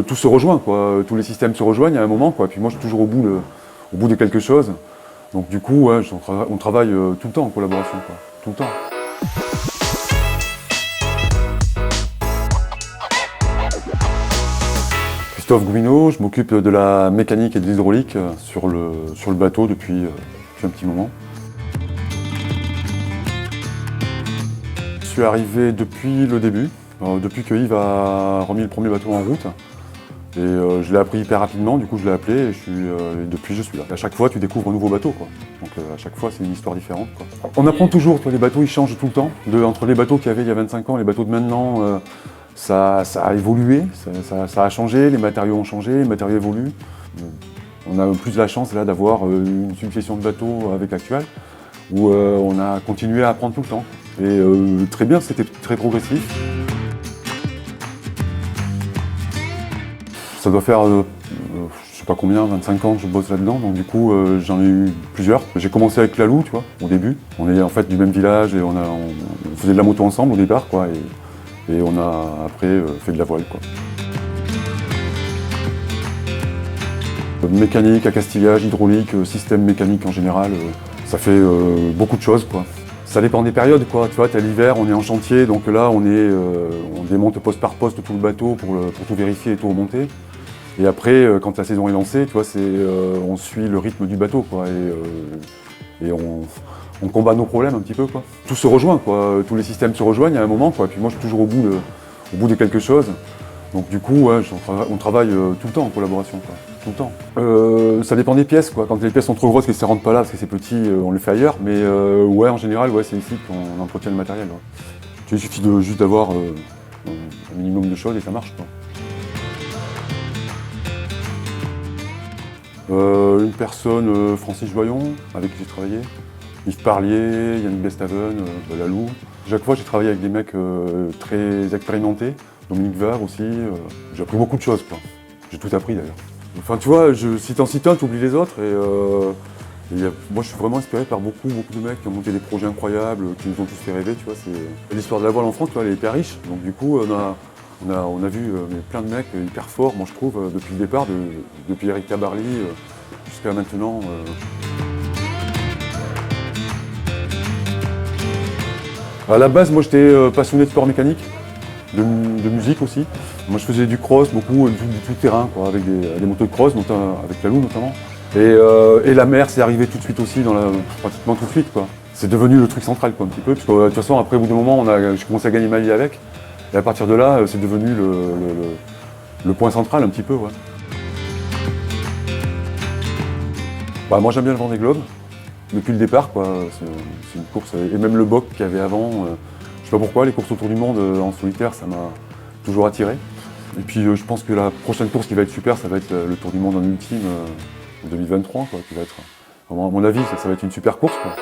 Tout se rejoint, quoi. Tous les systèmes se rejoignent à un moment, quoi. Puis moi, je suis toujours au bout de quelque chose. Donc du coup, ouais, on travaille tout le temps en collaboration, quoi. Tout le temps. Christophe Gouineau, je m'occupe de la mécanique et de l'hydraulique sur le bateau depuis un petit moment. Je suis arrivé depuis le début, depuis que Yves a remis le premier bateau en route. Et je l'ai appris hyper rapidement, du coup je l'ai appelé et depuis je suis là. À chaque fois tu découvres un nouveau bateau, quoi. Donc à chaque fois c'est une histoire différente, quoi. On apprend toujours, les bateaux ils changent tout le temps. Entre les bateaux qu'il y avait il y a 25 ans et les bateaux de maintenant, ça a évolué, ça a changé, les matériaux ont changé, les matériaux évoluent. On a plus la chance là d'avoir une succession de bateaux avec l'actuel, où on a continué à apprendre tout le temps. Et très bien, c'était très progressif. Ça doit faire, je sais pas combien, 25 ans que je bosse là-dedans, donc du coup j'en ai eu plusieurs. J'ai commencé avec Lalou, tu vois, au début. On est en fait du même village et on faisait de la moto ensemble au départ, quoi, et on a après fait de la voile, quoi. Mécanique, accastillage, hydraulique, système mécanique en général, ça fait beaucoup de choses, quoi. Ça dépend des périodes, quoi. Tu vois, t'as l'hiver, on est en chantier, donc là on démonte poste par poste tout le bateau pour tout vérifier et tout remonter. Et après, quand la saison est lancée, tu vois, on suit le rythme du bateau, quoi, et on combat nos problèmes un petit peu, quoi. Tout se rejoint, quoi. Tous les systèmes se rejoignent à un moment, quoi. Puis moi, je suis toujours au bout de quelque chose. Donc du coup, ouais, on travaille tout le temps en collaboration, quoi. Tout le temps. Ça dépend des pièces, quoi. Quand les pièces sont trop grosses et que ça rentre pas là parce que c'est petit, on le fait ailleurs. Mais ouais, en général, ouais, c'est ici qu'on entretient le matériel, ouais. Il suffit juste d'avoir un minimum de choses et ça marche, quoi. Une personne, Francis Joyon, avec qui j'ai travaillé, Yves Parlier, Yannick Bestaven, Lalou. Chaque fois j'ai travaillé avec des mecs très expérimentés, Dominique Vare aussi. J'ai appris beaucoup de choses, quoi. J'ai tout appris d'ailleurs. Enfin tu vois, si t'en cites un, tu oublies les autres. Moi je suis vraiment inspiré par beaucoup de mecs qui ont monté des projets incroyables, qui nous ont tous fait rêver, tu vois. L'histoire de la voile en France, tu vois, elle est hyper riche. Donc du coup on a vu plein de mecs hyper forts, moi je trouve, depuis le départ, depuis Eric Tabarly jusqu'à maintenant. À la base, moi j'étais passionné de sport mécanique, de musique aussi. Moi je faisais du cross, beaucoup, du tout-terrain, quoi, avec des motos de cross, avec Lalou notamment. Et la mer, c'est arrivé tout de suite aussi, pratiquement tout de suite, quoi. C'est devenu le truc central, quoi, un petit peu, parce que de toute façon, après, au bout d'un moment, j'ai commencé à gagner ma vie avec. Et à partir de là, c'est devenu le point central un petit peu, ouais. Bah, moi j'aime bien le Vendée Globe, depuis le départ, quoi. C'est une course, et même le BOC qu'il y avait avant, je sais pas pourquoi, les courses autour du monde en solitaire, ça m'a toujours attiré. Et puis je pense que la prochaine course qui va être super, ça va être le Tour du Monde en ultime en 2023, quoi, qui va être, à mon avis, ça va être une super course, quoi.